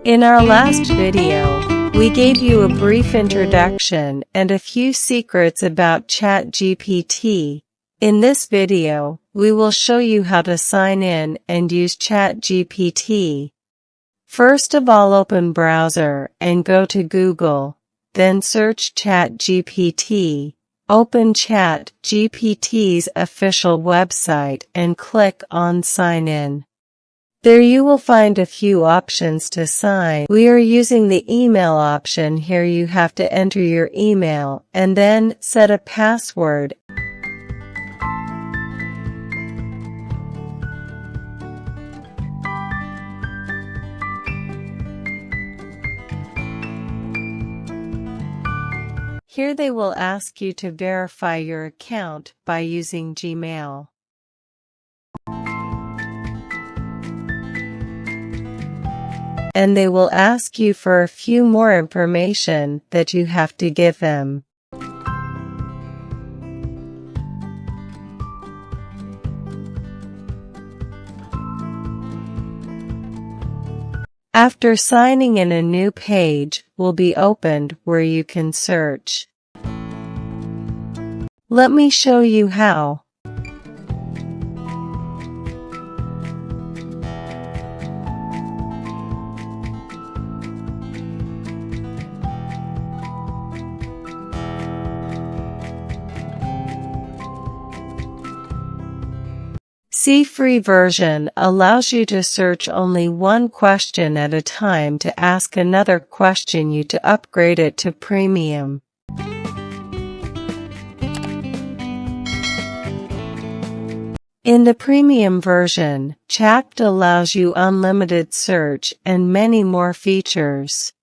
In our last video, we gave you a brief introduction and a few secrets about ChatGPT. In this video, we will show you how to sign in and use ChatGPT. First of all, open browser and go to Google, then search ChatGPT. Open ChatGPT's official website and click on Sign In. There you will find a few options to sign. We are using the email option here. You have to enter your email and then set a password. Here they will ask you to verify your account by using Gmail. And they will ask you for a few more information that you have to give them. After signing in, a new page will be opened where you can search. Let me show you how. The free version allows you to search only one question at a time. To ask another question, you to upgrade it to premium. In the premium version, chatgpt allows you unlimited search and many more features.